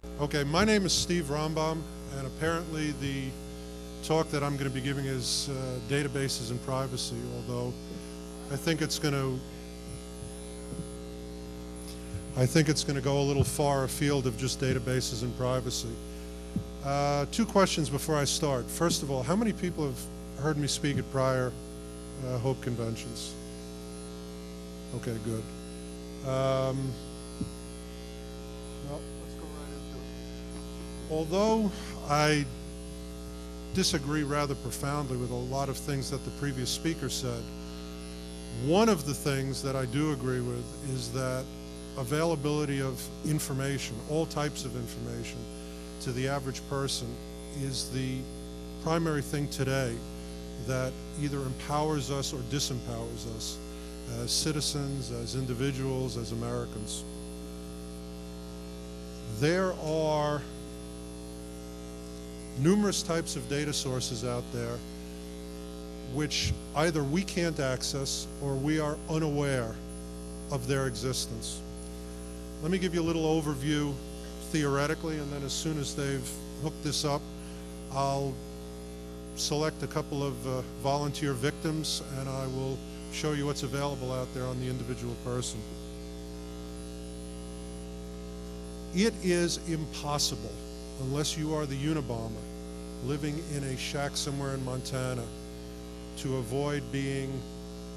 Okay, my name is Steve Rambam, and apparently the talk that I'm going to be giving is databases and privacy, although I think it's going to go a little far afield of just databases and privacy. Two questions before I start. First of all, how many people have heard me speak at prior HOPE conventions? Okay, good. Well, let's go right into it. Although I disagree rather profoundly with a lot of things that the previous speaker said, one of the things that I do agree with is that availability of information, all types of information, to the average person is the primary thing today that either empowers us or disempowers us as citizens, as individuals, as Americans. There are numerous types of data sources out there which either we can't access or we are unaware of their existence. Let me give you a little overview theoretically, and then as soon as they've hooked this up, I'll select a couple of volunteer victims and I will show you what's available out there on the individual person. It is impossible, unless you are the Unabomber living in a shack somewhere in Montana, to avoid being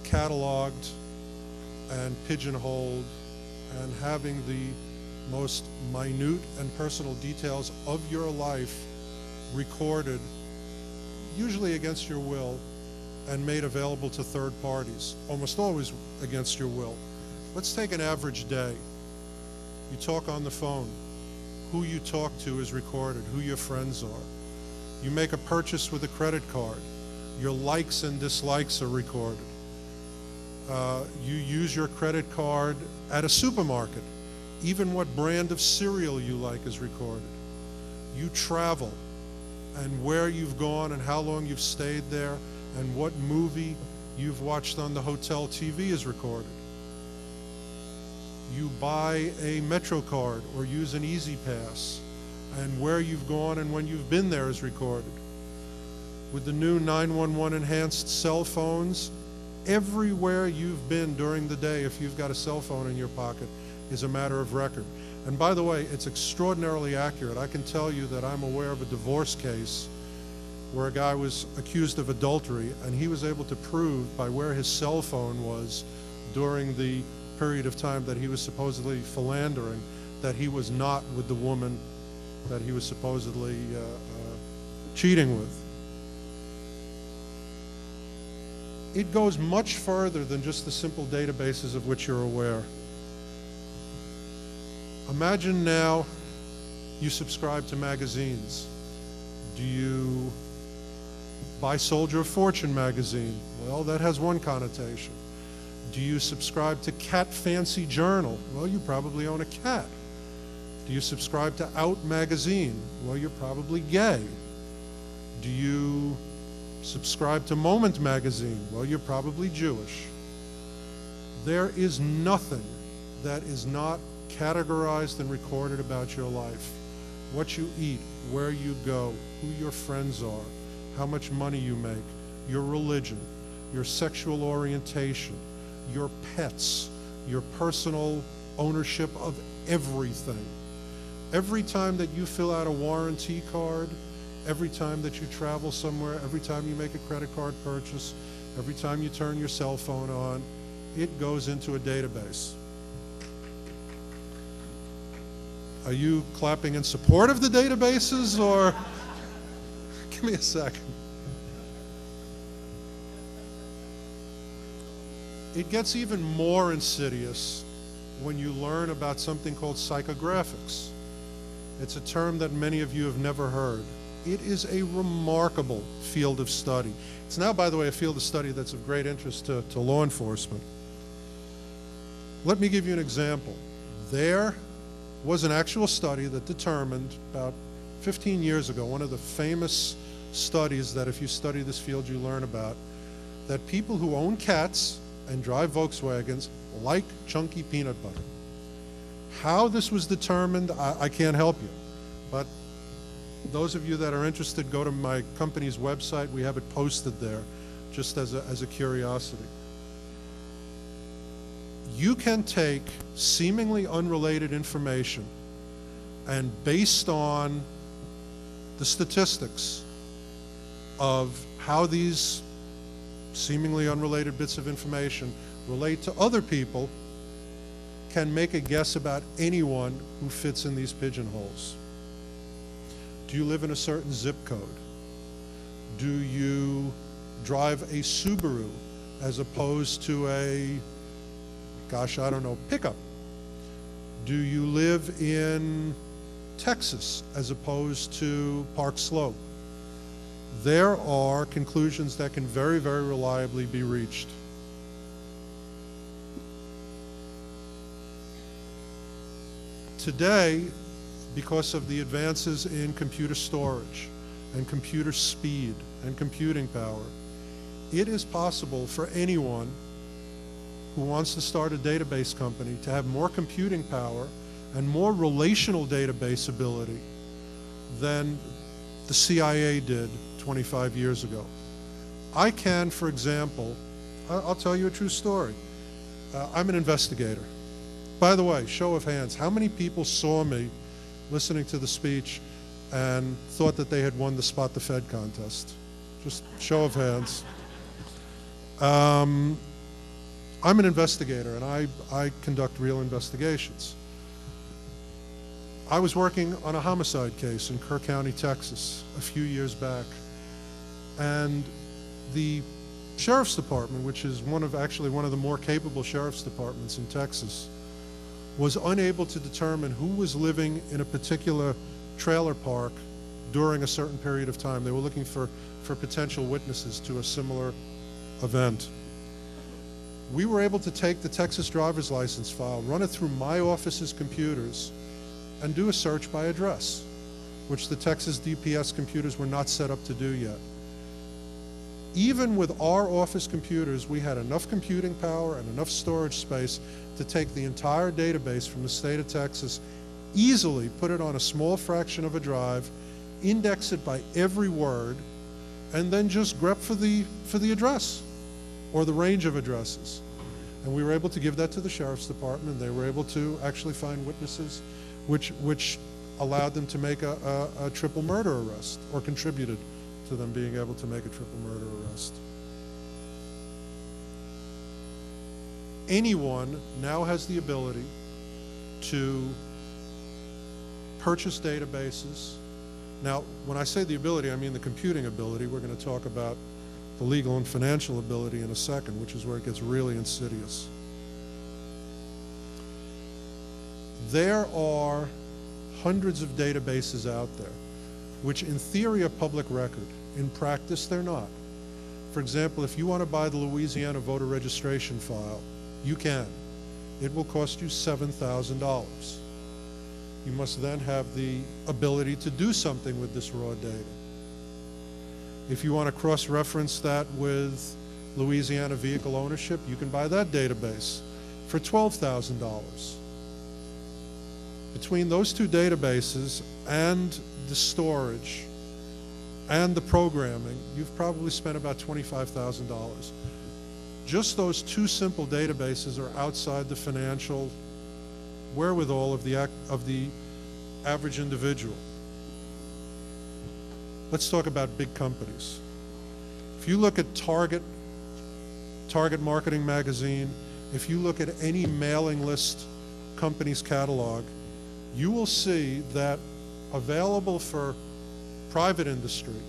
cataloged and pigeonholed and having the most minute and personal details of your life recorded, usually against your will, and made available to third parties, almost always against your will. Let's take an average day. You talk on the phone. Who you talk to is recorded, who your friends are. You make a purchase with a credit card. Your likes and dislikes are recorded. You use your credit card at a supermarket. Even what brand of cereal you like is recorded. You travel, and where you've gone and how long you've stayed there and what movie you've watched on the hotel TV is recorded. You buy a Metro card or use an Easy Pass, and where you've gone and when you've been there is recorded. With the new 911 enhanced cell phones, everywhere you've been during the day, if you've got a cell phone in your pocket, is a matter of record. And by the way, it's extraordinarily accurate. I can tell you that I'm aware of a divorce case where a guy was accused of adultery, and he was able to prove by where his cell phone was during the period of time that he was supposedly philandering that he was not with the woman that he was supposedly cheating with. It goes much further than just the simple databases of which you're aware. Imagine now you subscribe to magazines. Do you buy Soldier of Fortune magazine? Well, that has one connotation. Do you subscribe to Cat Fancy Journal? Well, you probably own a cat. Do you subscribe to Out magazine? Well, you're probably gay. Do you subscribe to Moment magazine? Well, you're probably Jewish. There is nothing that is not categorized and recorded about your life. What you eat, where you go, who your friends are, how much money you make, your religion, your sexual orientation, your pets, your personal ownership of everything. Every time that you fill out a warranty card, every time that you travel somewhere, every time you make a credit card purchase, every time you turn your cell phone on, it goes into a database. Are you clapping in support of the databases, or give me a second. It gets even more insidious when you learn about something called psychographics. It's a term that many of you have never heard. It is a remarkable field of study. It's now, by the way, a field of study that's of great interest to law enforcement. Let me give you an example. There was an actual study that determined about 15 years ago, one of the famous studies that if you study this field you learn about, that people who own cats and drive Volkswagens like chunky peanut butter. How this was determined, I can't help you. But those of you that are interested, go to my company's website. We have it posted there, just as a curiosity. You can take seemingly unrelated information, and based on the statistics of how these seemingly unrelated bits of information relate to other people, can make a guess about anyone who fits in these pigeonholes. Do you live in a certain zip code? Do you drive a Subaru as opposed to a, gosh, I don't know, pickup? Do you live in Texas as opposed to Park Slope? There are conclusions that can very, very reliably be reached. Today, because of the advances in computer storage and computer speed and computing power, it is possible for anyone who wants to start a database company to have more computing power and more relational database ability than the CIA did 25 years ago. I can, for example, I'll tell you a true story. I'm an investigator. By the way, show of hands, how many people saw me listening to the speech and thought that they had won the Spot the Fed contest? Just show of hands. I'm an investigator, and I conduct real investigations. I was working on a homicide case in Kerr County, Texas, a few years back, and the Sheriff's Department, which is actually one of the more capable sheriff's departments in Texas, was unable to determine who was living in a particular trailer park during a certain period of time. They were looking for potential witnesses to a similar event. We were able to take the Texas driver's license file, run it through my office's computers, and do a search by address, which the Texas DPS computers were not set up to do yet. Even with our office computers, we had enough computing power and enough storage space to take the entire database from the state of Texas, easily put it on a small fraction of a drive, index it by every word, and then just grep for the address or the range of addresses. And we were able to give that to the Sheriff's Department. They were able to actually find witnesses, which allowed them to make a triple murder arrest, or contributed to them being able to make a triple murder arrest. Anyone now has the ability to purchase databases. Now, when I say the ability, I mean the computing ability. We're going to talk about the legal and financial ability in a second, which is where it gets really insidious. There are hundreds of databases out there, which in theory are public record. In practice, they're not. For example, if you want to buy the Louisiana voter registration file, you can. It will cost you $7,000. You must then have the ability to do something with this raw data. If you want to cross-reference that with Louisiana vehicle ownership, you can buy that database for $12,000. Between those two databases and the storage and the programming, you've probably spent about $25,000. Just those two simple databases are outside the financial wherewithal of the average individual. Let's talk about big companies. If you look at Target Marketing Magazine, if you look at any mailing list company's catalog, you will see that available for private industry,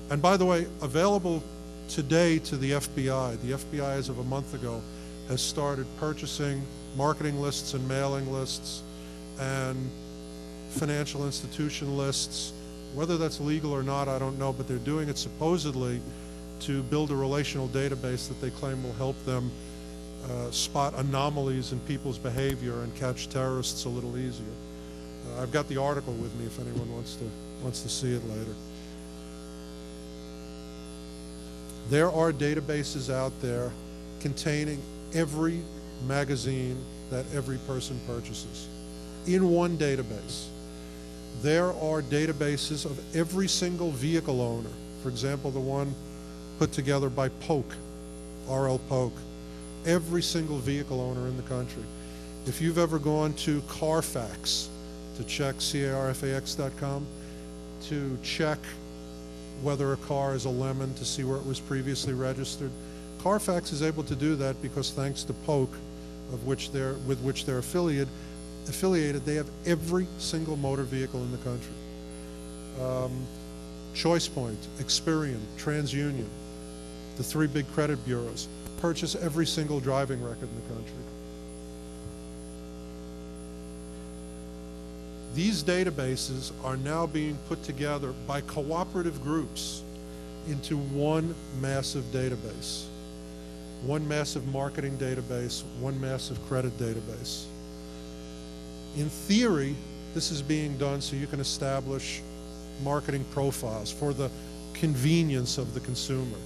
and by the way, available today to the FBI. The FBI, as of a month ago, has started purchasing marketing lists and mailing lists and financial institution lists. Whether that's legal or not, I don't know, but they're doing it supposedly to build a relational database that they claim will help them spot anomalies in people's behavior and catch terrorists a little easier. I've got the article with me if anyone wants to see it later. There are databases out there containing every magazine that every person purchases in one database. There are databases of every single vehicle owner. For example, the one put together by Polk, R.L. Polk. Every single vehicle owner in the country. If you've ever gone to Carfax to check carfax.com to check whether a car is a lemon to see where it was previously registered, Carfax is able to do that because thanks to Polk, with which they're affiliated, they have every single motor vehicle in the country. ChoicePoint, Experian, TransUnion, the three big credit bureaus, purchase every single driving record in the country. These databases are now being put together by cooperative groups into one massive database, one massive marketing database, one massive credit database. In theory, this is being done so you can establish marketing profiles for the convenience of the consumer.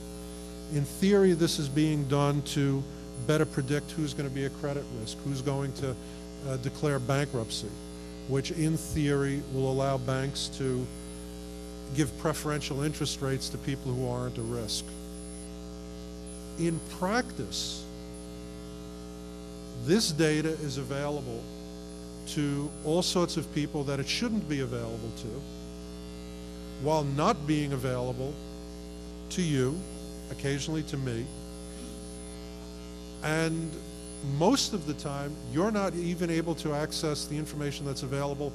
In theory, this is being done to better predict who's going to be a credit risk, who's going to declare bankruptcy, which in theory will allow banks to give preferential interest rates to people who aren't a risk. In practice, this data is available to all sorts of people that it shouldn't be available to, while not being available to you, occasionally to me, and most of the time you're not even able to access the information that's available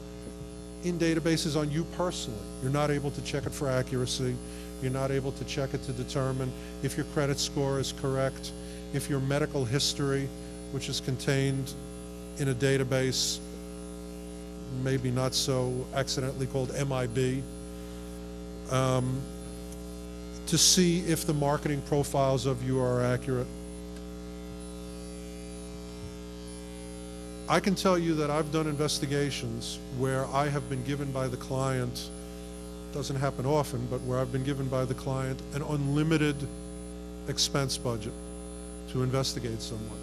in databases on you personally. You're not able to check it for accuracy. You're not able to check it to determine if your credit score is correct, if your medical history, which is contained in a database, maybe not so accidentally called MIB, to see if the marketing profiles of you are accurate. I can tell you that I've done investigations where I have been given by the client, doesn't happen often, but where I've been given by the client an unlimited expense budget to investigate someone.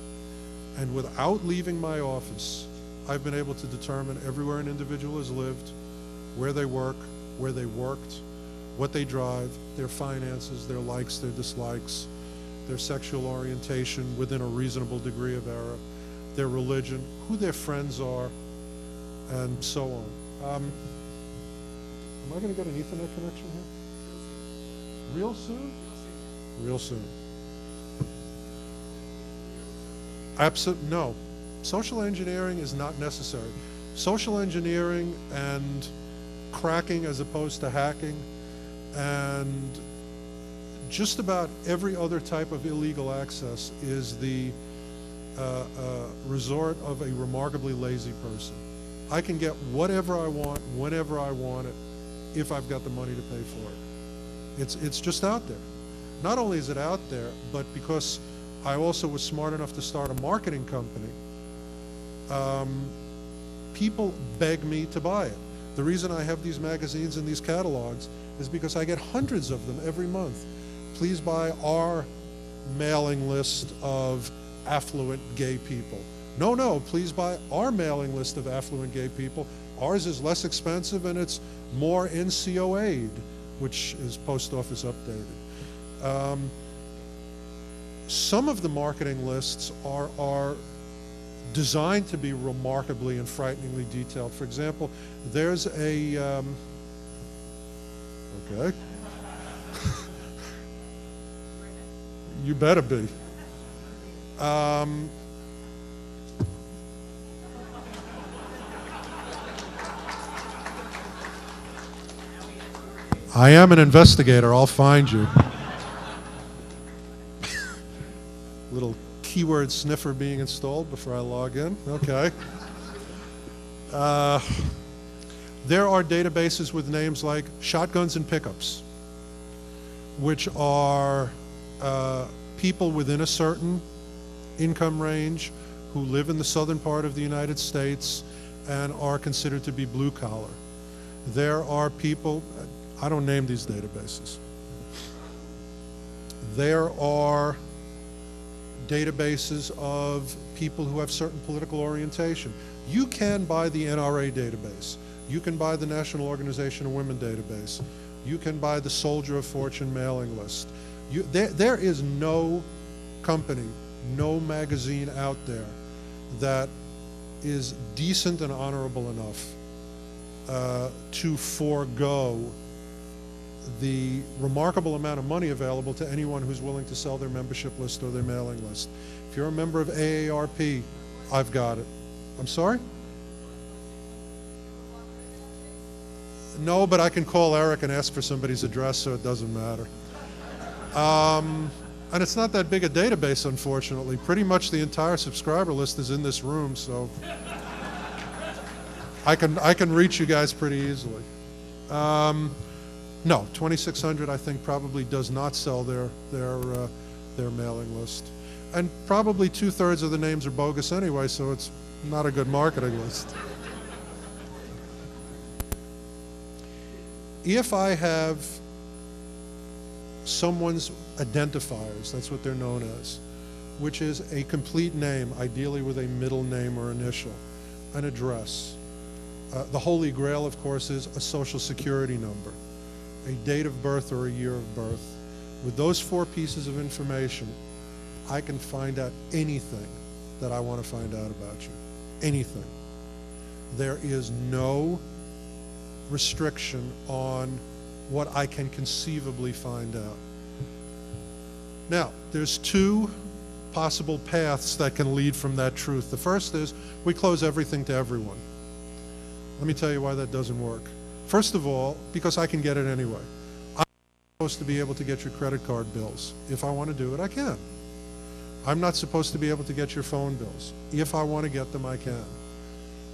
And without leaving my office, I've been able to determine everywhere an individual has lived, where they work, where they worked, what they drive, their finances, their likes, their dislikes, their sexual orientation within a reasonable degree of error, their religion, who their friends are, and so on. Am I going to get an Ethernet connection here? Real soon? Real soon. No. Social engineering is not necessary. Social engineering and cracking as opposed to hacking, and just about every other type of illegal access is the resort of a remarkably lazy person. I can get whatever I want, whenever I want it, if I've got the money to pay for it. It's just out there. Not only is it out there, but because I also was smart enough to start a marketing company, people beg me to buy it. The reason I have these magazines and these catalogs is because I get hundreds of them every month. Please buy our mailing list of affluent gay people. No, please buy our mailing list of affluent gay people. Ours is less expensive and it's more NCOA'd, which is post office updated. Some of the marketing lists are designed to be remarkably and frighteningly detailed. For example, there's a, okay. You better be. I am an investigator, I'll find you. Little keyword sniffer being installed before I log in, okay. There are databases with names like shotguns and pickups, which are people within a certain income range who live in the southern part of the United States and are considered to be blue collar. There are people, I don't name these databases. There are databases of people who have certain political orientation. You can buy the NRA database. You can buy the National Organization of Women database. You can buy the Soldier of Fortune mailing list. There is no company, no magazine out there that is decent and honorable enough to forego the remarkable amount of money available to anyone who's willing to sell their membership list or their mailing list. If you're a member of AARP, I've got it. I'm sorry? No, but I can call Eric and ask for somebody's address, so it doesn't matter. And it's not that big a database, unfortunately. Pretty much the entire subscriber list is in this room, so I can reach you guys pretty easily. No, 2600 I think probably does not sell their mailing list, and probably 2/3 of the names are bogus anyway, so it's not a good marketing list. If I have someone's identifiers, that's what they're known as, which is a complete name, ideally with a middle name or initial, an address. The holy grail, of course, is a social security number, a date of birth or a year of birth. With those 4 pieces of information, I can find out anything that I want to find out about you. Anything. There is no restriction on what I can conceivably find out. Now, there's 2 possible paths that can lead from that truth. The first is we close everything to everyone. Let me tell you why that doesn't work. First of all, because I can get it anyway. I'm supposed to be able to get your credit card bills. If I want to do it, I can. I'm not supposed to be able to get your phone bills. If I want to get them, I can.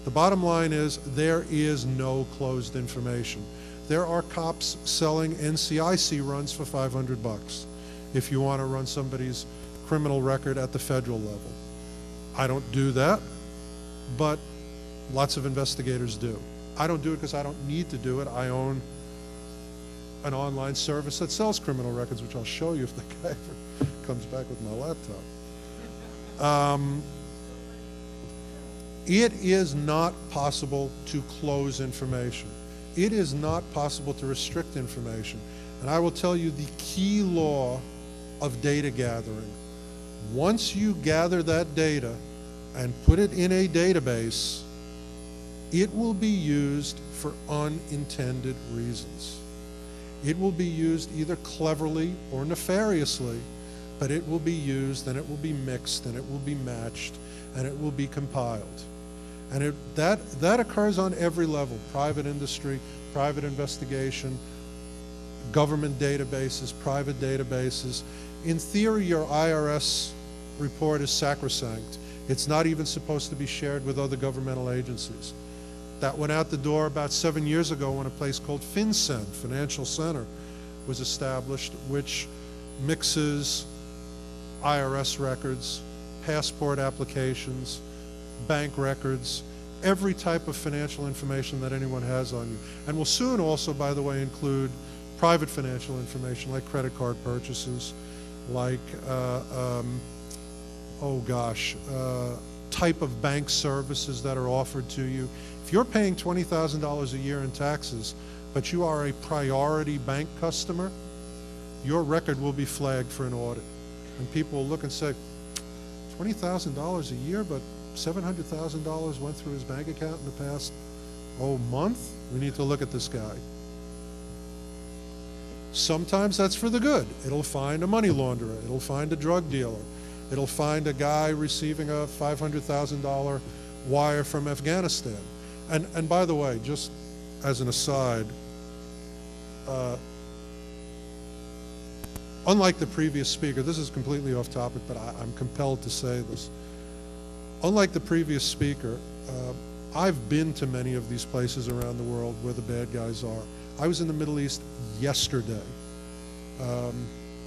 The bottom line is there is no closed information. There are cops selling NCIC runs for $500 if you want to run somebody's criminal record at the federal level. I don't do that, but lots of investigators do. I don't do it because I don't need to do it. I own an online service that sells criminal records, which I'll show you if the guy ever comes back with my laptop. It is not possible to close information. It is not possible to restrict information. And I will tell you the key law of data gathering. Once you gather that data and put it in a database, it will be used for unintended reasons. It will be used either cleverly or nefariously, but it will be used and it will be mixed and it will be matched and it will be compiled. And that occurs on every level: private industry, private investigation, government databases, private databases. In theory, your IRS report is sacrosanct. It's not even supposed to be shared with other governmental agencies. That went out the door about 7 years ago when a place called FinCEN, Financial Center, was established, which mixes IRS records, passport applications, bank records, every type of financial information that anyone has on you. And will soon also, by the way, include private financial information like credit card purchases, like, type of bank services that are offered to you. If you're paying $20,000 a year in taxes, but you are a priority bank customer, your record will be flagged for an audit. And people will look and say, $20,000 a year, but $700,000 went through his bank account in the past, month? We need to look at this guy. Sometimes that's for the good. It'll find a money launderer. It'll find a drug dealer. It'll find a guy receiving a $500,000 wire from Afghanistan. And by the way, just as an aside, unlike the previous speaker, this is completely off topic, but I'm compelled to say this. Unlike the previous speaker, I've been to many of these places around the world where the bad guys are. I was in the Middle East yesterday. You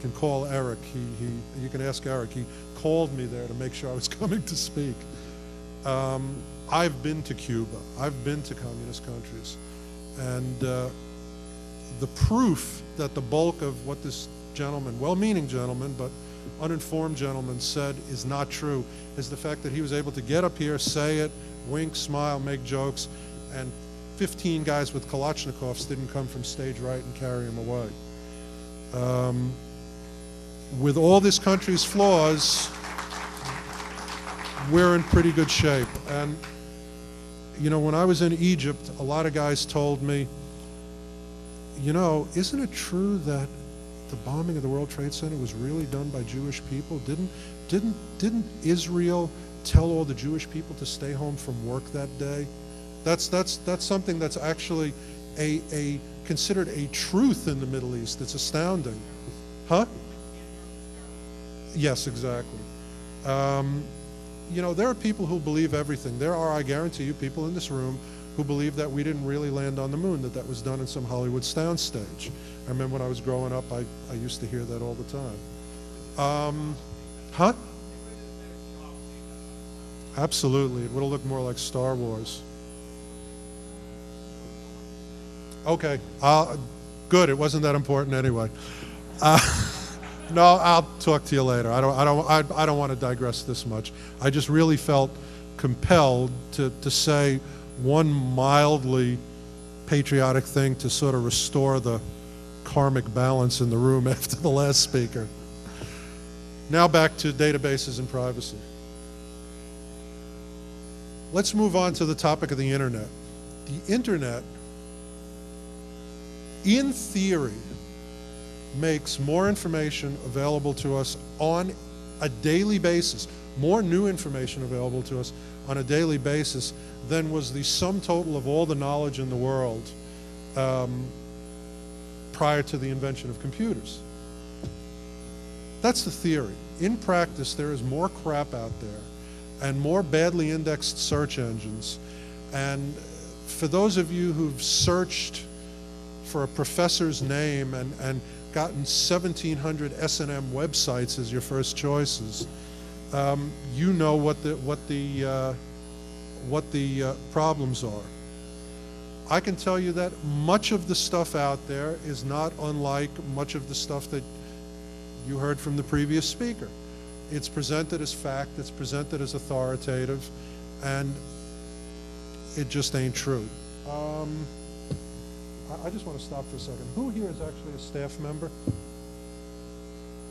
can call Eric. You can ask Eric. He called me there to make sure I was coming to speak. I've been to Cuba. I've been to communist countries. And the proof that the bulk of what this gentleman, well-meaning gentleman, but uninformed gentleman said is not true is the fact that he was able to get up here, say it, wink, smile, make jokes, and 15 guys with Kalashnikovs didn't come from stage right and carry him away. With all this country's flaws, we're in pretty good shape. And, you know, when I was in Egypt, a lot of guys told me, you know, isn't it true that the bombing of the World Trade Center was really done by Jewish people? Didn't Israel tell all the Jewish people to stay home from work that day? That's something that's actually considered a truth in the Middle East. It's astounding. Huh? Yes, exactly. You know, there are people who believe everything. There are, I guarantee you, people in this room who believe that we didn't really land on the moon, that was done in some Hollywood soundstage. I remember when I was growing up, I used to hear that all the time. Huh? Absolutely. It would have looked more like Star Wars. Okay. Good. It wasn't that important anyway. No, I'll talk to you later. I don't want to digress this much. I just really felt compelled to say one mildly patriotic thing to sort of restore the karmic balance in the room after the last speaker. Now back to databases and privacy. Let's move on to the topic of the internet. The internet, in theory, makes more information available to us on a daily basis, more new information available to us on a daily basis than was the sum total of all the knowledge in the world prior to the invention of computers. That's the theory. In practice, there is more crap out there and more badly indexed search engines. And for those of you who've searched for a professor's name and gotten 1,700 S&M websites as your first choices, you know what the problems are. I can tell you that much of the stuff out there is not unlike much of the stuff that you heard from the previous speaker. It's presented as fact, it's presented as authoritative, and it just ain't true. I just want to stop for a second. Who here is actually a staff member?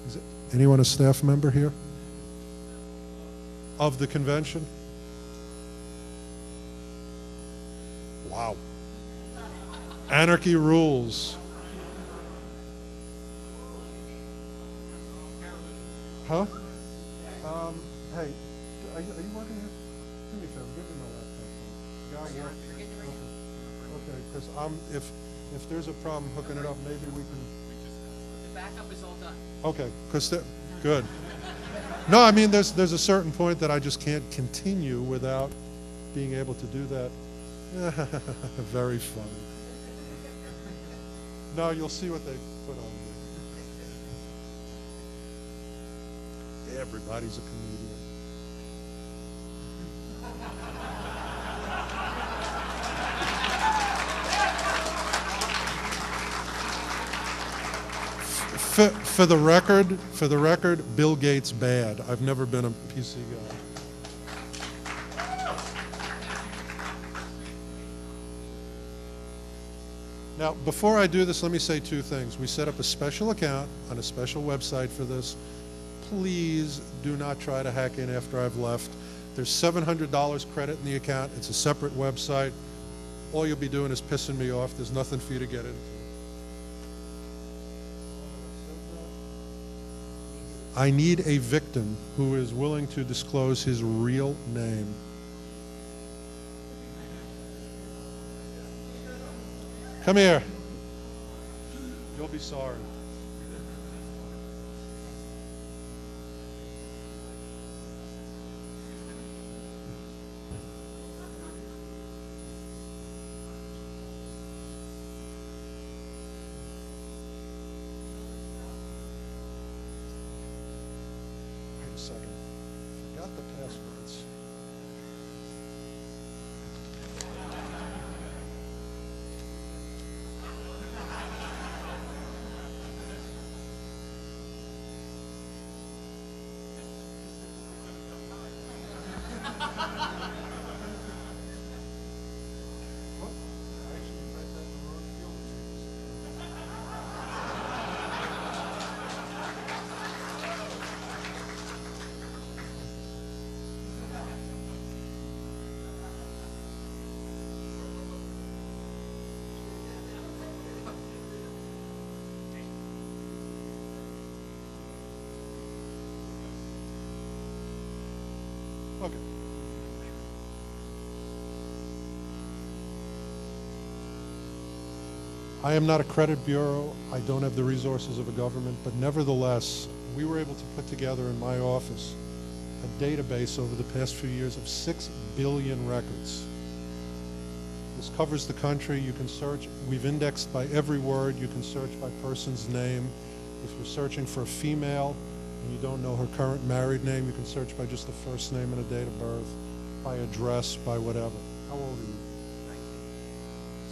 Is it anyone a staff member here of the convention? Wow. Anarchy rules. Huh? Hey, are you working here? Do me a favor, give me my laptop. Yeah, okay, because if there's a problem hooking it up, maybe we can. The backup is all done. Okay, because good. No, I mean there's a certain point that I just can't continue without being able to do that. Very funny. No, you'll see what they put on there. Everybody's a comedian. For the record, Bill Gates bad. I've never been a PC guy. Now, before I do this, let me say two things. We set up a special account on a special website for this. Please do not try to hack in after I've left. There's $700 credit in the account. It's a separate website. All you'll be doing is pissing me off. There's nothing for you to get into. I need a victim who is willing to disclose his real name. Come here. You'll be sorry. Wait a second. I forgot the passwords. Okay. I am not a credit bureau. I don't have the resources of a government, but nevertheless, we were able to put together in my office a database over the past few years of 6 billion records. This covers the country. You can search. We've indexed by every word. You can search by person's name. If you're searching for a female and you don't know her current married name, you can search by just the first name and a date of birth, by address, by whatever. How old are you? 19.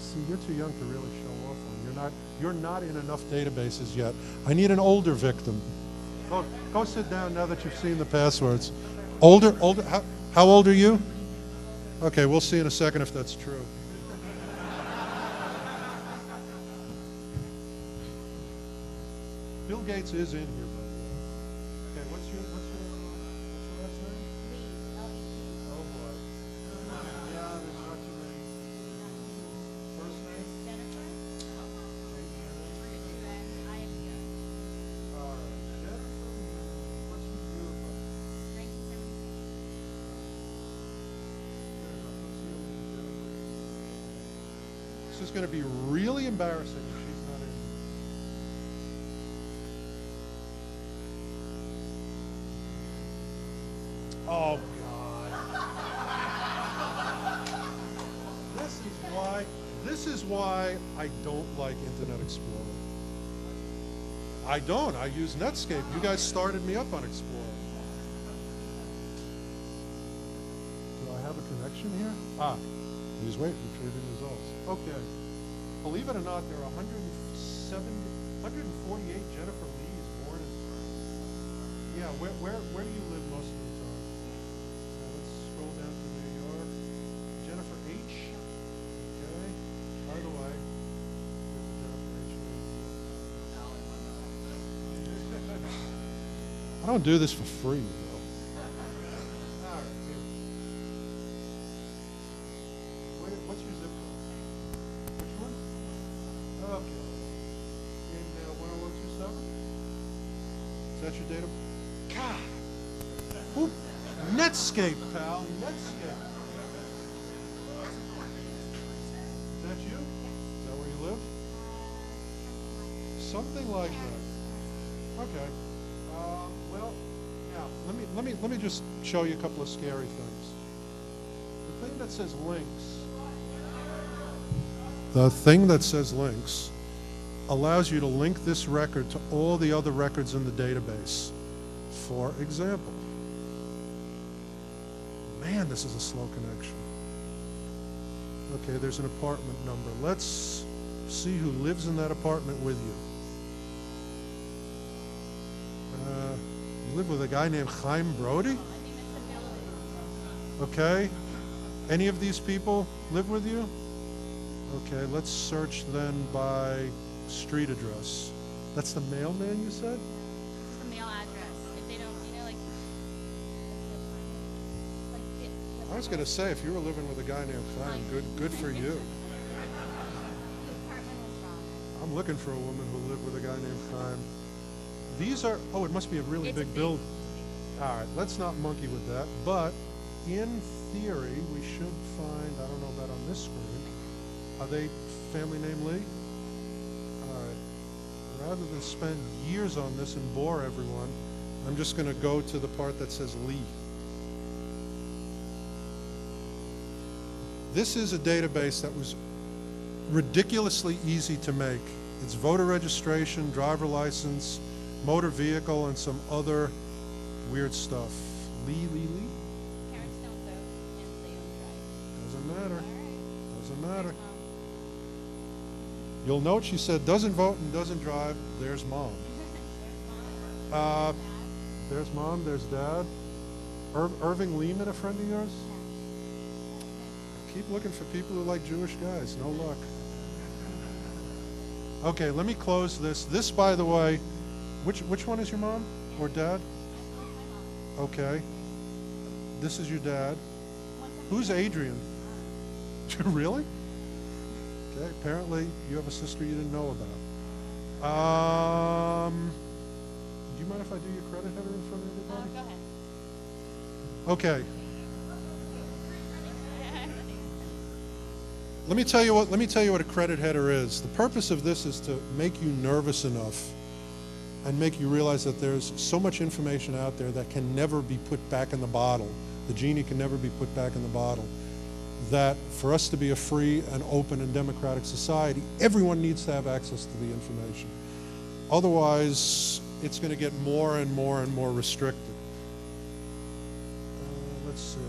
See, you're too young to really show off on. You're not in enough databases yet. I need an older victim. Go sit down now that you've seen the passwords. Older? How old are you? Okay, we'll see in a second if that's true. Bill Gates is in here, by the way. Okay, what's your last name? Lee, L-E-E. Oh boy. Yeah, there's not too many. First name? Jennifer. I-N-I-F-E-R. All right. Jennifer, what's your year of birth? 1976. This is going to be really embarrassing if she's not in. Oh, God. This is why I don't like Internet Explorer. I don't. I use Netscape. You guys started me up on Explorer. Do I have a connection here? Use wait, retrieving results. Okay. Believe it or not, there are 148 Jennifer Lees born in. Yeah, where do you live most of the time? Let's scroll down to New York. Jennifer H. Okay. By the way, there's a Jennifer H. I don't do this for free, though. All right, here. What's your zip code? Which one? Okay. In 10127? Is that your date of? God. Whoop. Netscape, pal. Netscape. Is that you? Is that where you live? Something like that. Okay. Well, now let me just show you a couple of scary things. The thing that says links. The thing that says links allows you to link this record to all the other records in the database. For example, man, this is a slow connection. Okay, there's an apartment number. Let's see who lives in that apartment with you. You live with a guy named Chaim Brody? Okay. Any of these people live with you? Okay, let's search then by street address. That's the mailman, you said? It's the mail address. If they don't, I was going to say, if you were living with a guy named Chaim, good for you. The apartment was wrong. I'm looking for a woman who lived with a guy named Chaim. These are, oh, it must be a really It's a big building. All right, let's not monkey with that. But in theory, we should find, I don't know about on this screen, are they family name Lee? All right. Rather than spend years on this and bore everyone, I'm just going to go to the part that says Lee. This is a database that was ridiculously easy to make. It's voter registration, driver license, motor vehicle, and some other weird stuff. Lee. Parents don't vote and they don't drive. Doesn't matter. All right. Doesn't matter. Mom. You'll note she said doesn't vote and doesn't drive. There's mom. There's mom. There's dad. Irving Lehman, a friend of yours? Keep looking for people who like Jewish guys. No luck. Okay, let me close this. This, by the way, which one is your mom or dad? Okay. This is your dad. Who's Adrian? Really? Okay, apparently you have a sister you didn't know about. Do you mind if I do your credit header in front of everybody? Go ahead. Okay. let me tell you what a credit header is. The purpose of this is to make you nervous enough and make you realize that there's so much information out there that can never be put back in the bottle. The genie can never be put back in the bottle. That for us to be a free and open and democratic society, everyone needs to have access to the information. Otherwise, it's going to get more and more and more restricted. Let's see.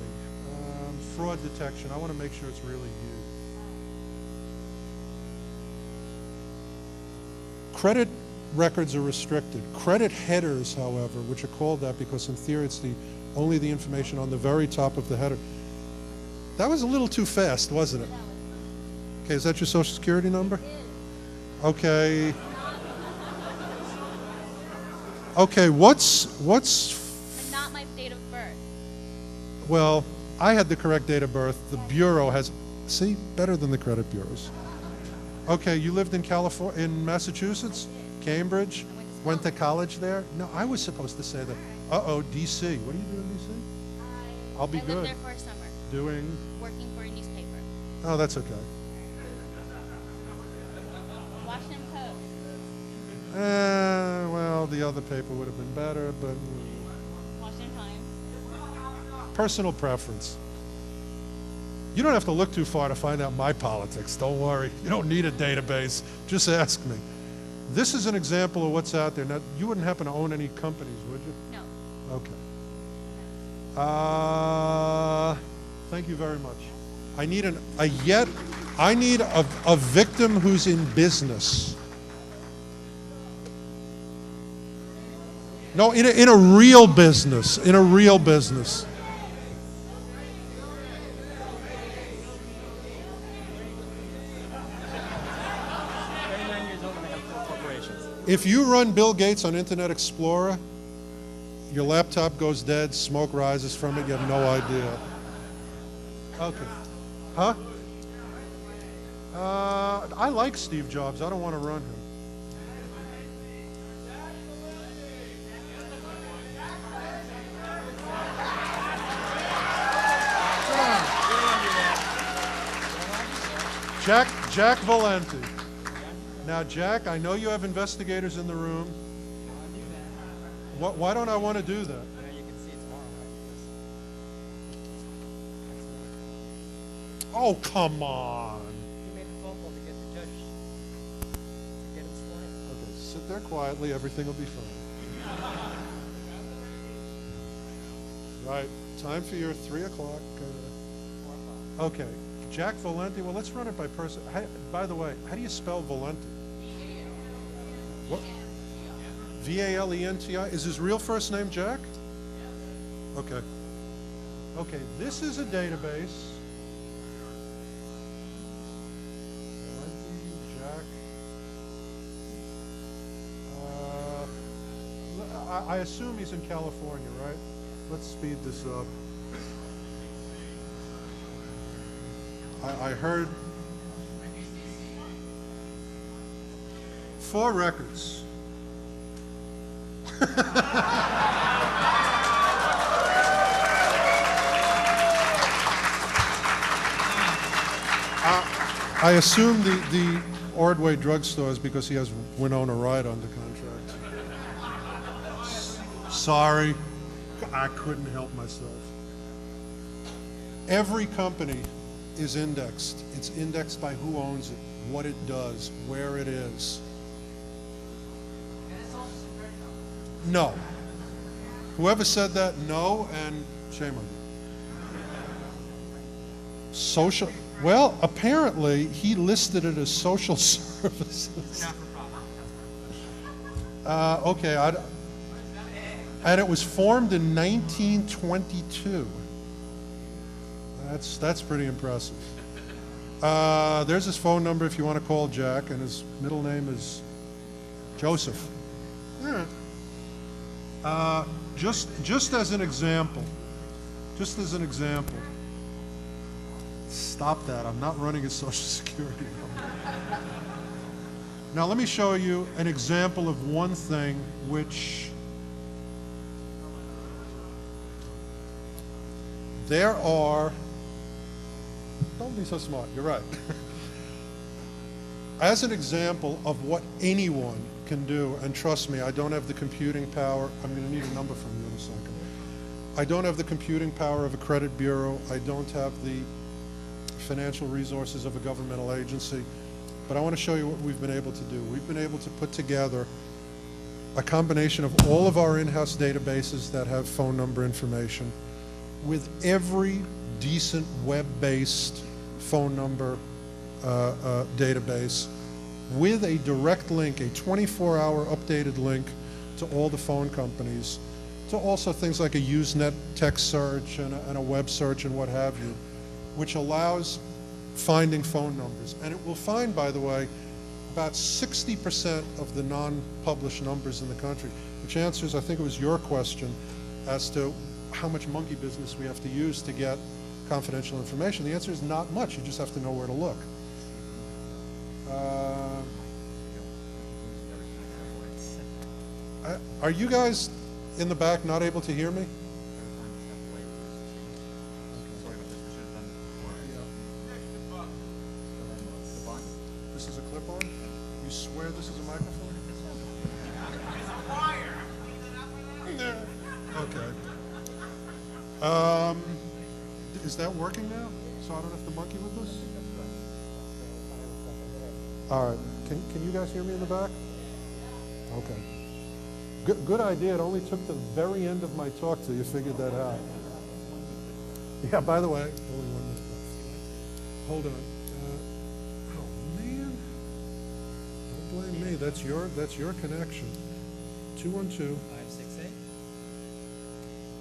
Fraud detection. I want to make sure it's really you. Credit records are restricted. Credit headers, however, which are called that because in theory it's only the information on the very top of the header. That was a little too fast, wasn't it? Okay, is that your social security number? Okay. Okay, what's But not my date of birth. well, I had the correct date of birth. The Bureau has, see, better than the credit bureaus. Okay, you lived in California, in Massachusetts? Cambridge? Went to college there? No, I was supposed to say that. Uh-oh, D.C. What do you do in D.C.? I'll be I good. lived there for a summer, Doing? working for a newspaper. Oh, that's okay. Washington Post. Well, the other paper would have been better, but Washington Times. personal preference. You don't have to look too far to find out my politics. Don't worry. You don't need a database. Just ask me. This is an example of what's out there. Now, you wouldn't happen to own any companies, would you? No. Okay. Thank you very much. I need a victim who's in business. No, in a real business. In a real business. If you run Bill Gates on Internet Explorer, your laptop goes dead, smoke rises from it, you have no idea. Okay. Huh? I like Steve Jobs. I don't want to run him. Jack Valenti. Now, Jack, I know you have investigators in the room. Why don't I want to do that? You can see it tomorrow, right? Oh, come on. You made a phone call to get the judge to get him sworn in. Okay, sit there quietly. Everything will be fine. Right, time for your 3 o'clock. Okay, Jack Valenti. Well, let's run it by person. By the way, how do you spell Valenti? What? V-A-L-E-N-T-I? Is his real first name Jack? Okay. Okay, this is a database. Jack. I assume he's in California, right? Let's speed this up. I heard 4 records. I assume the Ordway drugstore is because he has Winona Ryder under contract. Sorry, I couldn't help myself. Every company is indexed. It's indexed by who owns it, what it does, where it is. No. Whoever said that, no, and shame on you. Social, well, apparently he listed it as social services. Okay, and it was formed in 1922. That's pretty impressive. There's his phone number if you want to call Jack, and his middle name is Joseph. All right. Just as an example, stop that. I'm not running a social security number. Now let me show you an example of one thing which there are, don't be so smart, you're right. as an example of what anyone can do, and trust me, I don't have the computing power. I'm going to need a number from you in a second. I don't have the computing power of a credit bureau. I don't have the financial resources of a governmental agency. But I want to show you what we've been able to do. We've been able to put together a combination of all of our in-house databases that have phone number information with every decent web-based phone number database with a direct link, a 24-hour updated link to all the phone companies, to also things like a Usenet text search and a web search and what have you, which allows finding phone numbers. And it will find, by the way, about 60% of the non-published numbers in the country, which answers, I think it was your question, as to how much monkey business we have to use to get confidential information. The answer is not much. You just have to know where to look. Are you guys in the back not able to hear me? This is a clip-on? You swear this is a microphone? It's a wire. Okay. Is that working now? So I don't have to monkey with this? All right. Can you guys hear me in the back? Okay. Good idea. It only took the very end of my talk till you figured that out. Yeah, by the way, only 1 minute left. Hold on. Oh, man. Don't blame me. That's your connection. 212. 568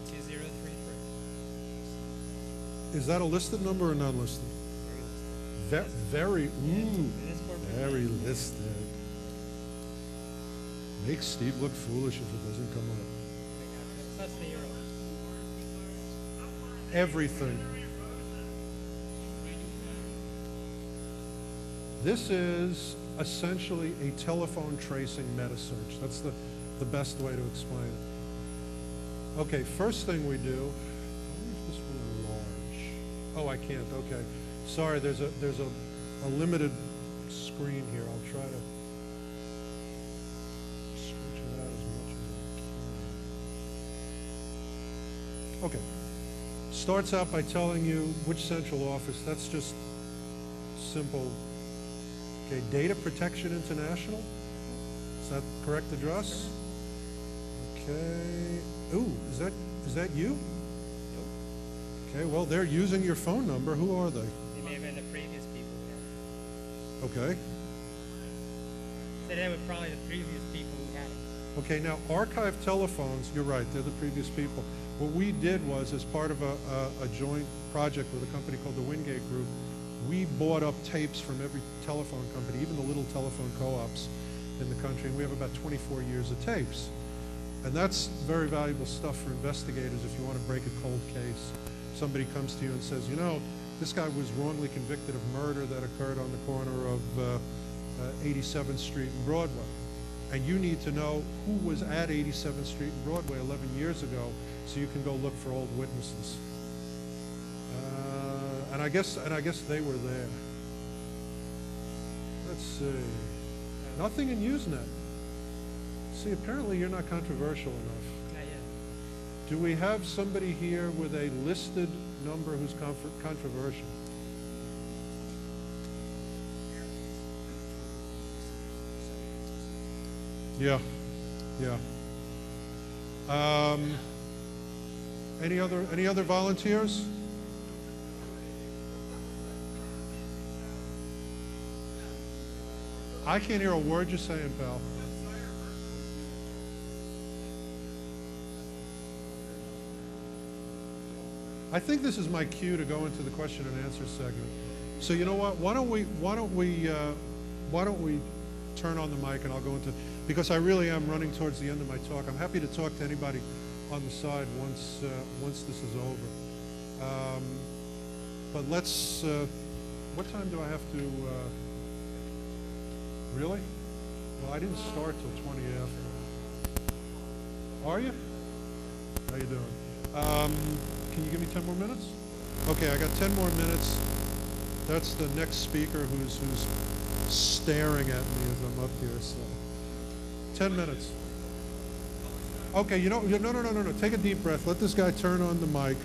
2033. Is that a listed number or non-listed? Very, ooh, very listed. Makes Steve look foolish if it doesn't come up. That's the euro. Everything. This is essentially a telephone tracing meta search. That's the best way to explain it. Okay, first thing we do, let me use this one large. Oh, I can't, okay. Sorry, there's a limited screen here. I'll try to switch it out as much as I can. Okay. Starts out by telling you which central office. That's just simple. Okay, Data Protection International. Is that the correct address? Okay. Ooh, is that you? Okay, well, they're using your phone number. Who are they? They may have been the previous people who had it. Okay. So they were probably the previous people who had it. Okay, now archive telephones, you're right, they're the previous people. What we did was, as part of a joint project with a company called the Wingate Group, we bought up tapes from every telephone company, even the little telephone co-ops in the country, and we have about 24 years of tapes. And that's very valuable stuff for investigators if you want to break a cold case. Somebody comes to you and says, you know, this guy was wrongly convicted of murder that occurred on the corner of 87th Street and Broadway. And you need to know who was at 87th Street and Broadway 11 years ago so you can go look for old witnesses. And I guess they were there. Let's see. Nothing in Usenet. See, apparently you're not controversial enough. Not yet. Do we have somebody here with a listed number who's controversial? Yeah, yeah. Any other volunteers? I can't hear a word you're saying, pal. I think this is my cue to go into the question and answer segment. So you know what? Why don't we turn on the mic and I'll go into, because I really am running towards the end of my talk. I'm happy to talk to anybody on the side once this is over. But let's. What time do I have to? Really? Well, I didn't start till 20 after. Are you? How you doing? Can you give me 10 more minutes? Okay, I got 10 more minutes. That's the next speaker who's staring at me as I'm up here, so. 10 minutes. Okay, no, take a deep breath. Let this guy turn on the mic.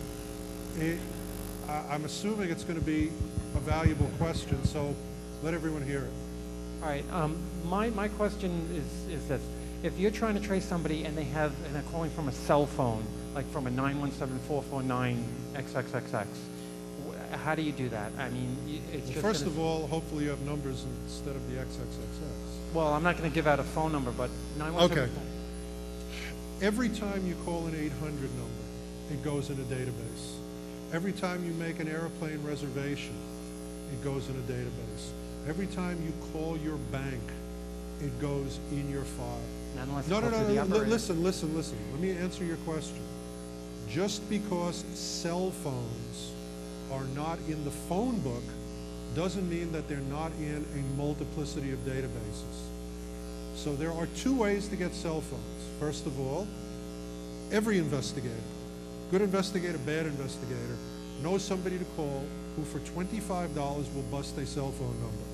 I'm assuming it's going to be a valuable question, so let everyone hear it. All right. My question is this: if you're trying to trace somebody and they're calling from a cell phone, like from a 917-449-XXXX, how do you do that? I mean, it's just first of all, hopefully you have numbers instead of the XXXX. Well, I'm not going to give out a phone number, but 917. Okay. Every time you call an 800 number, it goes in a database. Every time you make an airplane reservation, it goes in a database. Every time you call your bank, it goes in your file. No, listen. Let me answer your question. Just because cell phones are not in the phone book doesn't mean that they're not in a multiplicity of databases. So there are two ways to get cell phones. First of all, every investigator, good investigator, bad investigator, knows somebody to call who for $25 will bust a cell phone number.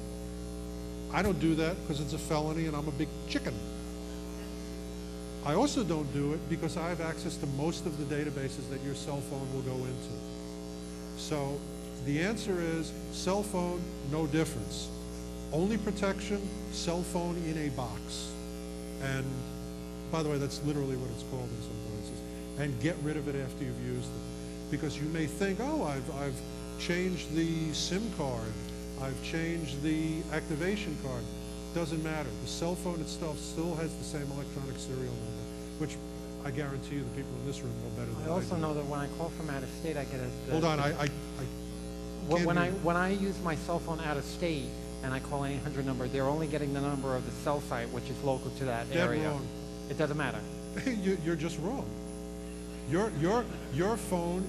I don't do that because it's a felony and I'm a big chicken. I also don't do it because I have access to most of the databases that your cell phone will go into. So the answer is cell phone, no difference. Only protection, cell phone in a box. And by the way, that's literally what it's called in some places. And get rid of it after you've used it. Because you may think, oh, I've changed the SIM card. I've changed the activation card. Doesn't matter. The cell phone itself still has the same electronic serial number, which I guarantee you the people in this room know better than I do. I also know that when I call from out of state, I get a... Hold on, when I use my cell phone out of state and I call an 800 number, they're only getting the number of the cell site, which is local to that area. Wrong. It doesn't matter. You're just wrong. Your phone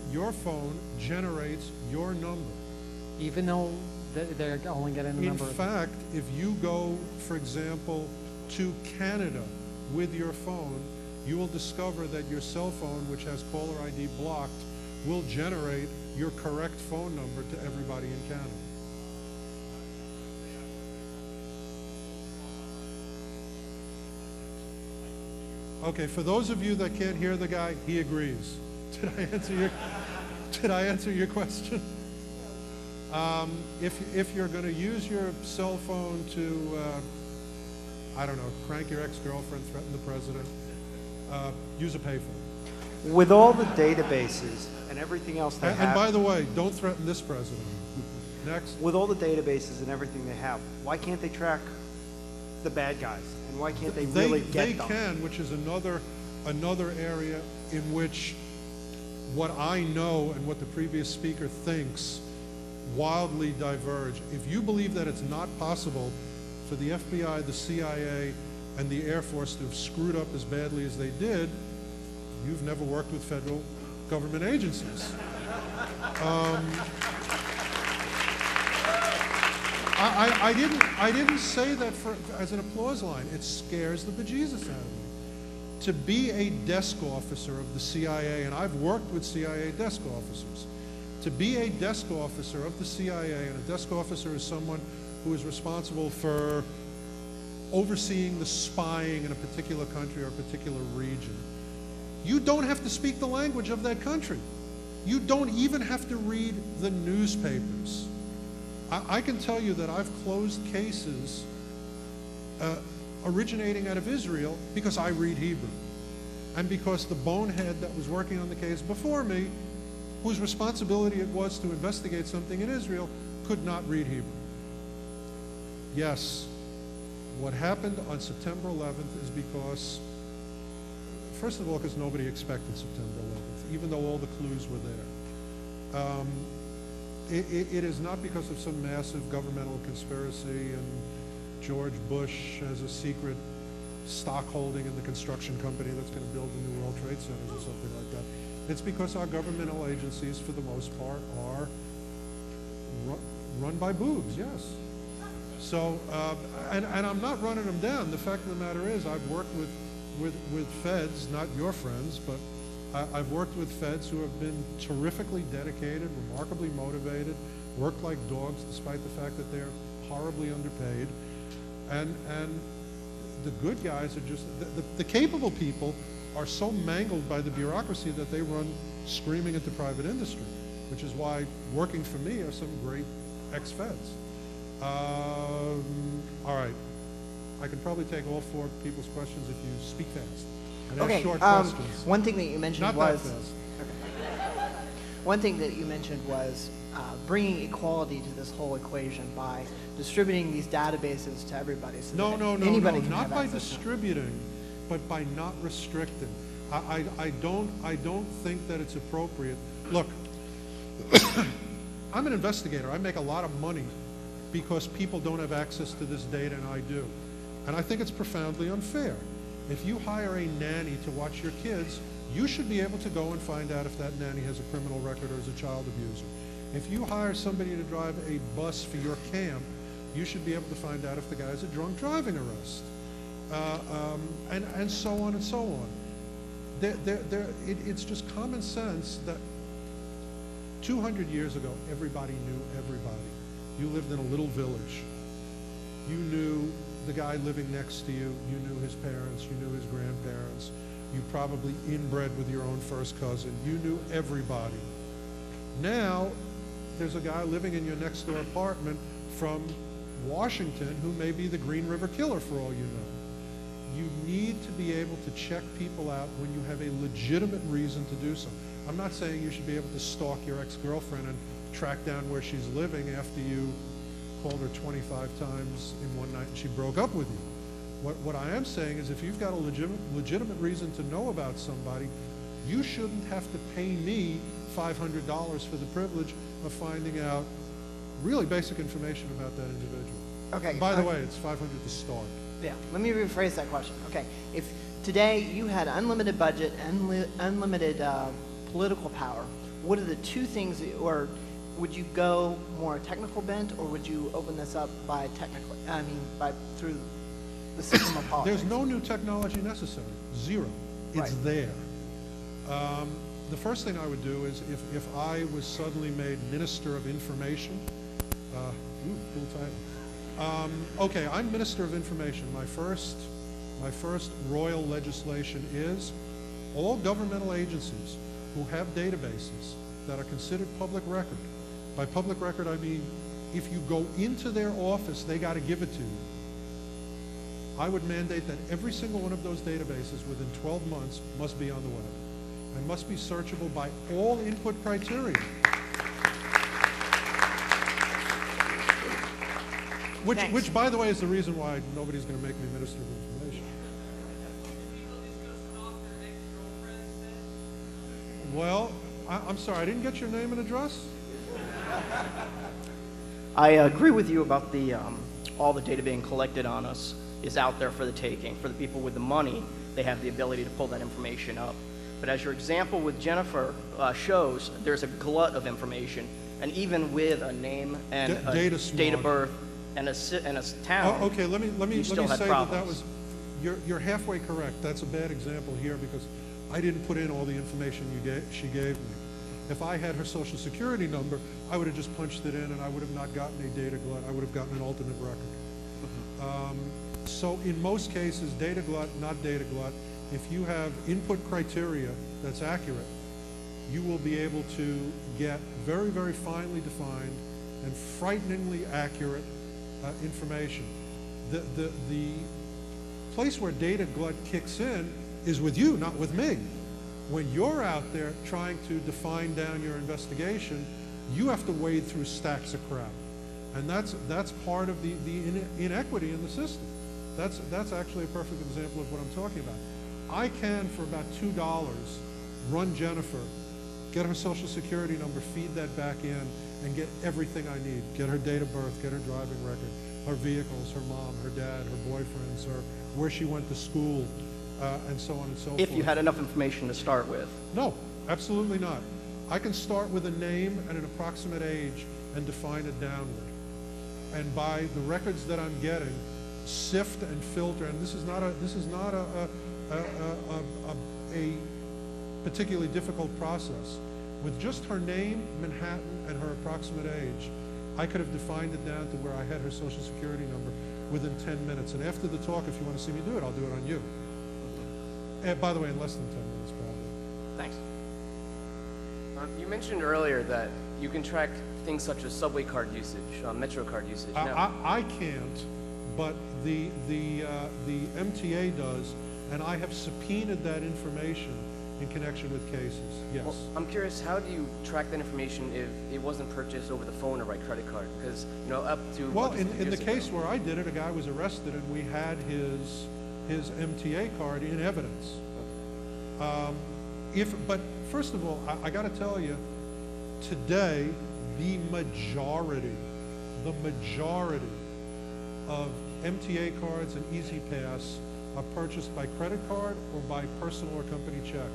generates your number. Even though they're only getting the number. In fact, if you go, for example, to Canada with your phone, you will discover that your cell phone, which has caller ID blocked, will generate your correct phone number to everybody in Canada. Okay, for those of you that can't hear the guy, he agrees. Did I answer your question? If you're going to use your cell phone to, I don't know, crank your ex-girlfriend, threaten the president, use a payphone. With all the databases and everything else they have... And by the way, don't threaten this president. Next. With all the databases and everything they have, why can't they track the bad guys? And why can't they really get them? They can, which is another area in which what I know and what the previous speaker thinks wildly diverge. If you believe that it's not possible for the FBI, the CIA, and the Air Force to have screwed up as badly as they did, you've never worked with federal government agencies. I didn't say that as an applause line. It scares the bejesus out of me. To be a desk officer of the CIA, and I've worked with CIA desk officers, to be a desk officer of the CIA, and a desk officer is someone who is responsible for overseeing the spying in a particular country or a particular region. You don't have to speak the language of that country. You don't even have to read the newspapers. I can tell you that I've closed cases originating out of Israel because I read Hebrew. And because the bonehead that was working on the case before me, whose responsibility it was to investigate something in Israel, could not read Hebrew. Yes, what happened on September 11th is because, first of all, because nobody expected September 11th, even though all the clues were there. It is not because of some massive governmental conspiracy and George Bush has a secret stock holding in the construction company that's going to build the new World Trade Centers or something like that. It's because our governmental agencies, for the most part, are run by boobs, yes. So, and I'm not running them down. The fact of the matter is I've worked with feds, not your friends, but I've worked with feds who have been terrifically dedicated, remarkably motivated, work like dogs despite the fact that they're horribly underpaid. And the good guys are just, the capable people are so mangled by the bureaucracy that they run screaming into private industry, which is why working for me are some great ex-feds. All right. I can probably take all 4 people's questions if you speak fast and ask short questions. One thing that you mentioned Not was... that fast. Okay. One thing that you mentioned was bringing equality to this whole equation by distributing these databases to everybody. So No, that no, no, anybody no, can not have by access to them. distributing, but by not restricting. I don't think that it's appropriate. Look, I'm an investigator. I make a lot of money because people don't have access to this data and I do. And I think it's profoundly unfair. If you hire a nanny to watch your kids, you should be able to go and find out if that nanny has a criminal record or is a child abuser. If you hire somebody to drive a bus for your camp, you should be able to find out if the guy's a drunk driving arrest. And so on and so on. It's just common sense that 200 years ago, everybody knew everybody. You lived in a little village. You knew the guy living next to you. You knew his parents. You knew his grandparents. You probably inbred with your own first cousin. You knew everybody. Now, there's a guy living in your next door apartment from Washington who may be the Green River Killer for all you know. You need to be able to check people out when you have a legitimate reason to do so. I'm not saying you should be able to stalk your ex-girlfriend and track down where she's living after you called her 25 times in one night and she broke up with you. What I am saying is if you've got a legitimate reason to know about somebody, you shouldn't have to pay me $500 for the privilege of finding out really basic information about that individual. Okay. By the way, it's $500 to start. Yeah, let me rephrase that question. Okay, if today you had unlimited budget, unlimited political power, what are the 2 things, or would you go more technical bent, or would you open this up by through the system of politics? There's no new technology necessary. Zero. It's there. The first thing I would do is if I was suddenly made Minister of Information, cool title. Okay, I'm Minister of Information. My first royal legislation is all governmental agencies who have databases that are considered public record. By public record, I mean if you go into their office, they got to give it to you. I would mandate that every single one of those databases within 12 months must be on the web and must be searchable by all input criteria. Which, by the way, is the reason why nobody's going to make me Minister of Information. Well, I'm sorry, I didn't get your name and address? I agree with you about the all the data being collected on us is out there for the taking. For the people with the money, they have the ability to pull that information up. But as your example with Jennifer shows, there's a glut of information, and even with a name and a date of birth and a town, oh, okay, let me say problems. that was, you're halfway correct. That's a bad example here because I didn't put in all the information she gave me. If I had her social security number, I would have just punched it in and I would have not gotten a data glut. I would have gotten an alternate record. So in most cases, data glut, not data glut. If you have input criteria that's accurate, you will be able to get very, very finely defined and frighteningly accurate information. The place where data glut kicks in is with you, not with me. When you're out there trying to define down your investigation, you have to wade through stacks of crap. And that's part of the inequity in the system. That's actually a perfect example of what I'm talking about. I can, for about $2, run Jennifer, get her social security number, feed that back in, and get everything I need. Get her date of birth, get her driving record, her vehicles, her mom, her dad, her boyfriends, where she went to school, and so on and so forth. If you had enough information to start with. No, absolutely not. I can start with a name and an approximate age and define it downward. And by the records that I'm getting, sift and filter, and this is not a particularly difficult process. With just her name, Manhattan, and her approximate age, I could have defined it down to where I had her social security number within 10 minutes. And after the talk, if you want to see me do it, I'll do it on you. And by the way, in less than 10 minutes, probably. Thanks. You mentioned earlier that you can track things such as subway card usage, Metro card usage. Now, I can't, but the MTA does, and I have subpoenaed that information in connection with cases, yes. well, I'm curious, how do you track that information if it wasn't purchased over the phone or by credit card? Because, you know, up to... Well, in the case where I did it, a guy was arrested and we had his MTA card in evidence. But first of all, I got to tell you, today, the majority of MTA cards and Easy Pass are purchased by credit card or by personal or company check.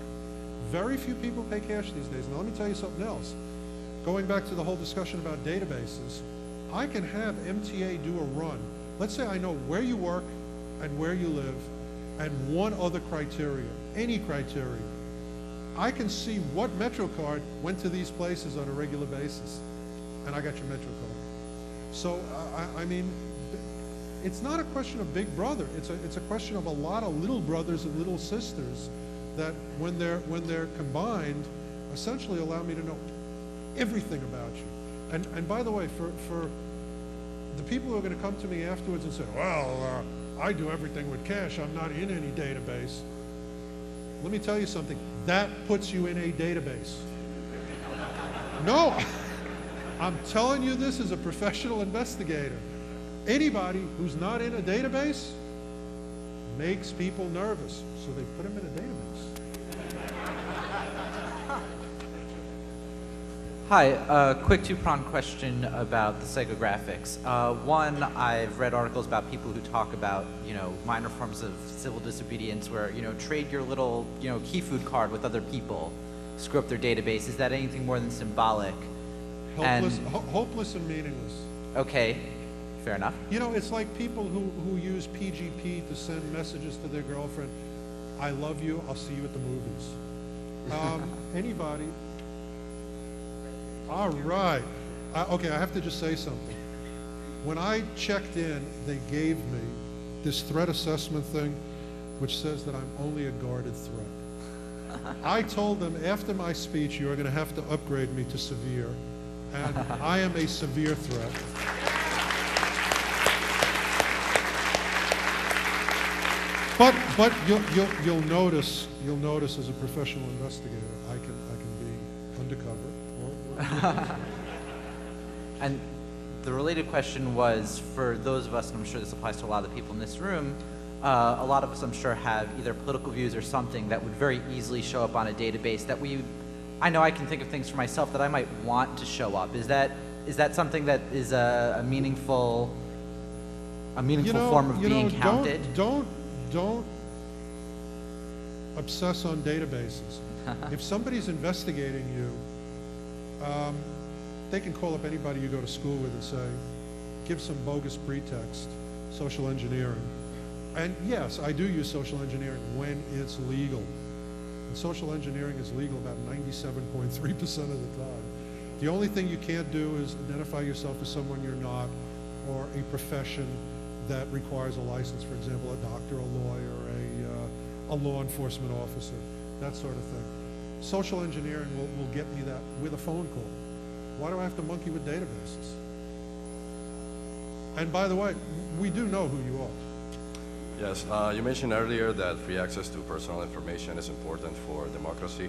Very few people pay cash these days. Now let me tell you something else. Going back to the whole discussion about databases, I can have MTA do a run. Let's say I know where you work and where you live and one other criteria, any criteria. I can see what Metro card went to these places on a regular basis, and I got your Metro card. So, I mean, it's not a question of big brother. It's a question of a lot of little brothers and little sisters that when they're combined, essentially allow me to know everything about you. And by the way, for the people who are going to come to me afterwards and say, well, I do everything with cash, I'm not in any database. Let me tell you something, that puts you in a database. No, I'm telling you this as a professional investigator. Anybody who's not in a database makes people nervous, so they put them in a database. Hi, quick two-pronged question about the psychographics. One, I've read articles about people who talk about, you know, minor forms of civil disobedience where, you know, trade your little, you know, key food card with other people, screw up their database. Is that anything more than symbolic? Hopeless and meaningless. Okay, fair enough. You know, it's like people who use PGP to send messages to their girlfriend. I love you, I'll see you at the movies. Anybody? All right. Okay, I have to just say something. When I checked in, they gave me this threat assessment thing, which says that I'm only a guarded threat. I told them after my speech, you are going to have to upgrade me to severe, and I am a severe threat. But you'll notice as a professional investigator, I can be undercover. And the related question was, for those of us, and I'm sure this applies to a lot of the people in this room, a lot of us, I'm sure, have either political views or something that would very easily show up on a database that I know I can think of things for myself that I might want to show up. Is that something that is a meaningful form of being counted? Don't obsess on databases. If somebody's investigating you, they can call up anybody you go to school with and say, give some bogus pretext, social engineering. And yes, I do use social engineering when it's legal. And social engineering is legal about 97.3% of the time. The only thing you can't do is identify yourself as someone you're not, or a profession that requires a license, for example, a doctor, a lawyer, a law enforcement officer, that sort of thing. Social engineering will get me that with a phone call. Why do I have to monkey with databases? And by the way, we do know who you are. Yes, you mentioned earlier that free access to personal information is important for democracy.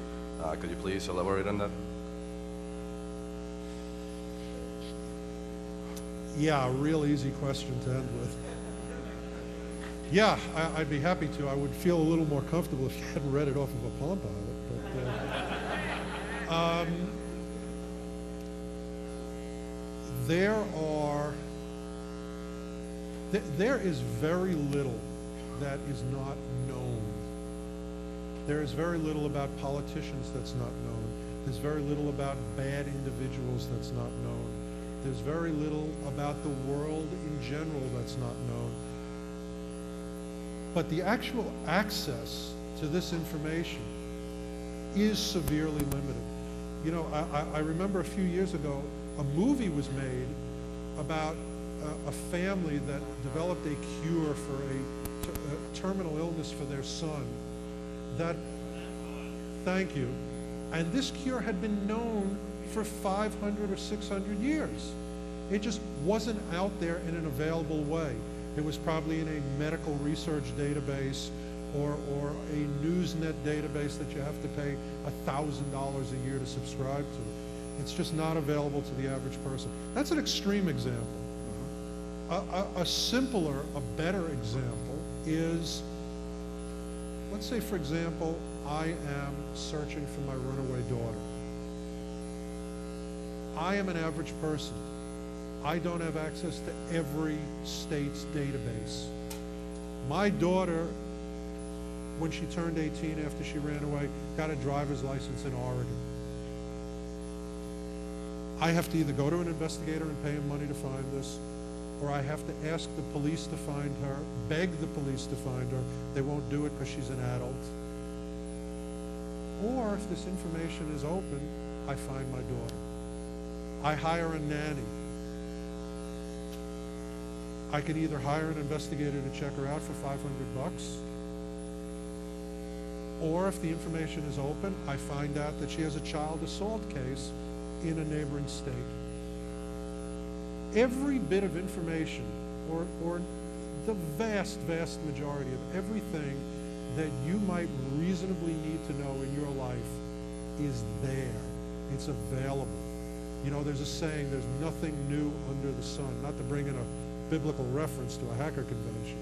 Could you please elaborate on that? Yeah, a real easy question to end with. Yeah, I'd be happy to. I would feel a little more comfortable if you hadn't read it off of a Palm Pilot. But, there is very little that is not known. There is very little about politicians that's not known. There's very little about bad individuals that's not known. There's very little about the world in general that's not known. But the actual access to this information is severely limited. You know, I remember a few years ago, a movie was made about a family that developed a cure for a terminal illness for their son. Thank you. And this cure had been known for 500 or 600 years. It just wasn't out there in an available way. It was probably in a medical research database or a Newsnet database that you have to pay $1,000 a year to subscribe to. It's just not available to the average person. That's an extreme example. A simpler, a better example is, let's say, for example, I am searching for my runaway daughter. I am an average person. I don't have access to every state's database. My daughter, when she turned 18 after she ran away, got a driver's license in Oregon. I have to either go to an investigator and pay him money to find this, or I have to ask the police to find her, beg the police to find her. They won't do it because she's an adult. Or if this information is open, I find my daughter. I hire a nanny. I can either hire an investigator to check her out for $500, or if the information is open, I find out that she has a child assault case in a neighboring state. Every bit of information, or the vast, vast majority of everything that you might reasonably need to know in your life is there. It's available. You know, there's a saying, there's nothing new under the sun. Not to bring in a biblical reference to a hacker convention.